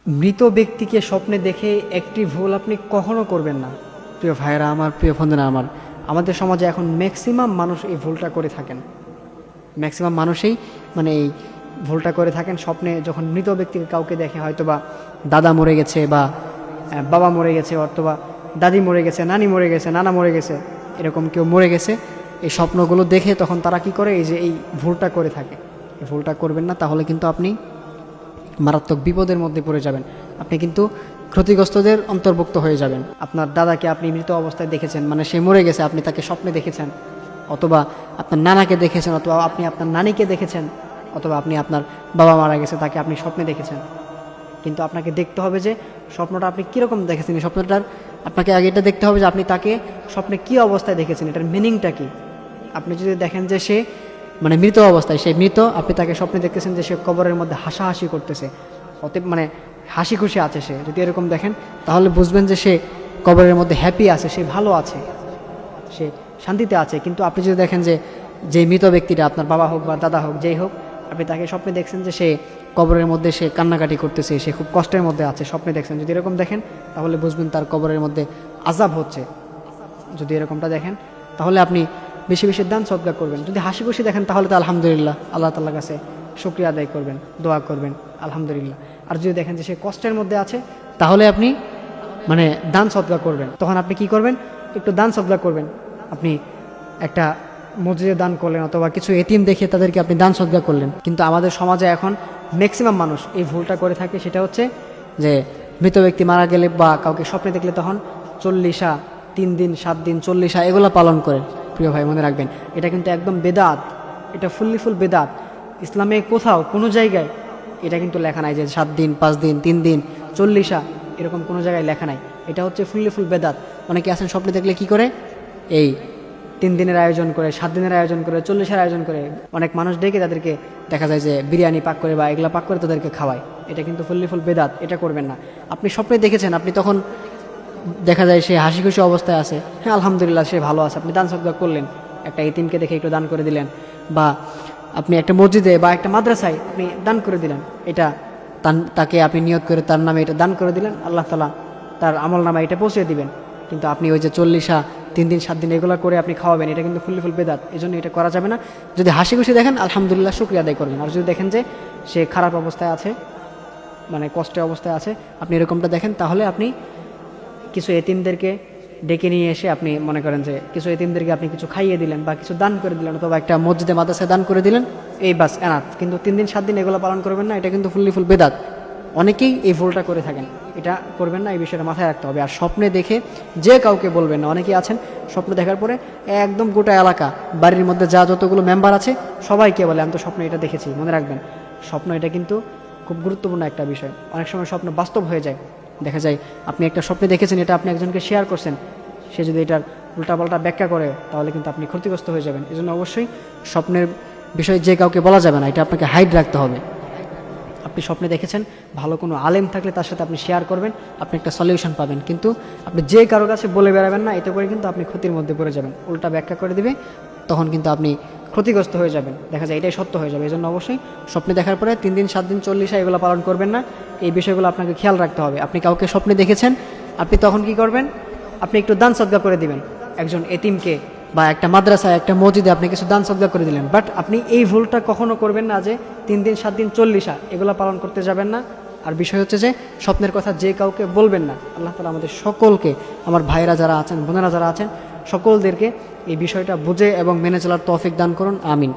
মৃত ব্যক্তিকে স্বপ্নে দেখে একটি ভুল আপনি কখনো করবেন না। প্রিয় ভাইয়েরা আমার, প্রিয় বন্ধুরা আমার, আমাদের সমাজে এখন ম্যাক্সিমাম মানুষ এই ভুলটা করে থাকেন। ম্যাক্সিমাম মানুষই মানে এই ভুলটা করে থাকেন। স্বপ্নে যখন মৃত ব্যক্তিকে কাউকে দেখে, হয়তোবা দাদা মরে গেছে বা বাবা মরে গেছে, অথবা দাদি মরে গেছে, নানি মরে গেছে, নানা মরে গেছে, এরকম কেউ মরে গেছে, এই স্বপ্নগুলো দেখে তখন তারা কি করে, এই যে এই ভুলটা করে থাকে। এই ভুলটা করবেন না, তাহলে কিন্তু আপনি মারাত্মক বিপদের মধ্যে পড়ে যাবেন। আপনি কিন্তু ক্ষতিগ্রস্তদের অন্তর্ভুক্ত হয়ে যাবেন। আপনার দাদাকে আপনি মৃত অবস্থায় দেখেছেন, মানে সে মরে গেছে, আপনি তাকে স্বপ্নে দেখেছেন, অথবা আপনার নানাকে দেখেছেন, অথবা আপনি আপনার নানিকে দেখেছেন, অথবা আপনি আপনার বাবা মারা গেছে তাকে আপনি স্বপ্নে দেখেছেন। কিন্তু আপনাকে দেখতে হবে যে স্বপ্নটা আপনি কীরকম দেখেছেন। এই স্বপ্নটার আপনাকে আগে এটা দেখতে হবে যে আপনি তাকে স্বপ্নে কী অবস্থায় দেখেছেন, এটার মিনিংটা কী। আপনি যদি দেখেন যে সে মানে মৃত অবস্থায়, সে মৃত, আপনি তাকে স্বপ্নে দেখতেছেন যে সে কবরের মধ্যে হাসাহাসি করতেছে, অতএব মানে হাসি খুশি আছে সে, যদি এরকম দেখেন তাহলে বুঝবেন যে সে কবরের মধ্যে হ্যাপি আছে, সে ভালো আছে, সে শান্তিতে আছে। কিন্তু আপনি যদি দেখেন যে যে মৃত ব্যক্তিটা আপনার বাবা হোক বা দাদা হোক, যেই হোক, আপনি তাকে স্বপ্নে দেখছেন যে সে কবরের মধ্যে সে কান্নাকাটি করতেছে, সে খুব কষ্টের মধ্যে আছে, স্বপ্নে দেখছেন, যদি এরকম দেখেন তাহলে বুঝবেন তার কবরের মধ্যে আযাব হচ্ছে। যদি এরকমটা দেখেন তাহলে আপনি বেশি বেশি দান সদকা করবেন। যদি হাসি খুশি দেখেন তাহলে তো আলহামদুলিল্লাহ, আল্লাহ তাআলার কাছে শুকরিয়া আদায় করবেন, দোয়া করবেন আলহামদুলিল্লাহ। আর যদি দেখেন যে সে কষ্টের মধ্যে আছে তাহলে আপনি মানে দান সদকা করবেন। তখন আপনি কি করবেন, একটু দান সদকা করবেন। আপনি একটা মসজিদে দান করলেন, অথবা কিছু এতিম দেখে তাদেরকে আপনি দান সদকা করলেন। কিন্তু আমাদের সমাজে এখন ম্যাক্সিমাম মানুষ এই ভুলটা করে থাকে, সেটা হচ্ছে যে মৃত ব্যক্তি মারা গেলে বা কাউকে স্বপ্নে দেখলে তখন চল্লিশা, 3 দিন 7 দিন চল্লিশা এগুলো পালন করে। প্রিয় ভাই মনে রাখবেন, এটা কিন্তু একদম বেদাত, এটা ফুল বেদাত। ইসলামে কোথাও কোনো জায়গায় এটা কিন্তু লেখা নাই যে 7 দিন 5 দিন 3 দিন চল্লিশা, এরকম কোনো জায়গায় লেখা নাই। এটা হচ্ছে ফুল বেদাত। অনেকে আছেন স্বপ্নে দেখলে কি করে, এই 3 দিনের আয়োজন করে, 7 দিনের আয়োজন করে, 40-এর আয়োজন করে, অনেক মানুষ ডেকে তাদেরকে দেখা যায় যে বিরিয়ানি পাক করে বা এগুলা পাক করে তাদেরকে খাওয়ায়। এটা কিন্তু ফুল বেদাত, এটা করবেন না। আপনি স্বপ্নে দেখেছেন, আপনি তখন দেখা যায় সে হাসি খুশি অবস্থায় আছে, হ্যাঁ আলহামদুলিল্লাহ সে ভালো আছে, আপনি দান সদকা করলেন, একটা এতিমকে দেখে একটু দান করে দিলেন, বা আপনি একটা মসজিদে বা একটা মাদ্রাসায় আপনি দান করে দিলেন, এটা তাকে আপনি নিয়ত করে তার নামে এটা দান করে দিলেন, আল্লাহ তাআলা তার আমল নামে এটা পৌঁছে দিবেন। কিন্তু আপনি ওই যে চল্লিশা 3 দিন 7 দিন এগুলো করে আপনি খাওয়াবেন, এটা কিন্তু ফুল বেদাত, এই জন্য এটা করা যাবে না। যদি হাসি খুশি দেখেন আলহামদুলিল্লাহ শুকরিয়া আদায় করবেন। আর যদি দেখেন যে সে খারাপ অবস্থায় আছে, মানে কষ্টের অবস্থায় আছে, আপনি এরকমটা দেখেন, তাহলে আপনি কিছু এতিমদেরকে ডেকে নিয়ে এসে আপনি মনে করেন যে কিছু এতিমদেরকে আপনি কিছু খাইয়ে দিলেন বা কিছু দান করে দিলেন, অথবা একটা মসজিদে মাদ্রাসায় দান করে দিলেন, এই বাস এনাফ। কিন্তু 3 দিন 7 দিন এগুলো পালন করবেন না, এটা কিন্তু ফুল বেদাত। অনেকেই এই ভুলটা করে থাকেন, এটা করবেন না, এই বিষয়টা মাথায় রাখতে হবে। আর স্বপ্নে দেখে যে কাউকে বলবেন না। অনেকেই আছেন স্বপ্ন দেখার পরে একদম গোটা এলাকা, বাড়ির মধ্যে যতগুলো মেম্বার আছে সবাইকে বলে আমি তো স্বপ্নে এটা দেখেছি। মনে রাখবেন, স্বপ্ন এটা কিন্তু খুব গুরুত্বপূর্ণ একটা বিষয়। অনেক সময় স্বপ্ন বাস্তব হয়ে যায়। দেখা যায় আপনি একটা স্বপ্নে দেখেছেন, এটা আপনি একজনকে শেয়ার করছেন, সে যদি এটার উল্টাপাল্টা ব্যাখ্যা করে তাহলে কিন্তু আপনি ক্ষতিগ্রস্ত হয়ে যাবেন। এজন্য অবশ্যই স্বপ্নের বিষয়ে যে কাউকে বলা যাবে না, এটা আপনাকে হাইড রাখতে হবে। আপনি স্বপ্নে দেখেছেন, ভালো কোনো আলেম থাকলে তার সাথে আপনি শেয়ার করবেন, আপনি একটা সলিউশন পাবেন। কিন্তু আপনি যে কারো কাছে বলে বেড়াবেন না, এতে করে কিন্তু আপনি ক্ষতির মধ্যে পড়ে যাবেন। উল্টা ব্যাখ্যা করে দিবে, তখন কিন্তু আপনি ক্ষতিগ্রস্ত হয়ে যাবেন। দেখা যায় এটাই সত্য হয়ে যাবে। এই জন্য অবশ্যই স্বপ্নে দেখার পরে 3 দিন 7 দিন চল্লিশা এগুলো পালন করবেন না। এই বিষয়গুলো আপনাকে খেয়াল রাখতে হবে। আপনি কাউকে স্বপ্নে দেখেছেন, আপনি তখন কি করবেন, আপনি একটু দান সদকা করে দিবেন। একজন এতিমকে বা একটা মাদ্রাসায়, একটা মসজিদে আপনি কিছু দান সদকা করে দিলেন। বাট আপনি এই ভুলটা কখনো করবেন না যে 3 দিন 7 দিন চল্লিশা এগুলো পালন করতে যাবেন না। আর বিষয় হচ্ছে যে স্বপ্নের কথা যে কাউকে বলবেন না। আল্লাহ তাআলা আমাদের সকলকে, আমার ভাইরা যারা আছেন, বোনেরা যারা আছেন, সকলদেরকে এই বিষয়টা বুঝে এবং মেনে চলার তৌফিক দান করুন। আমিন।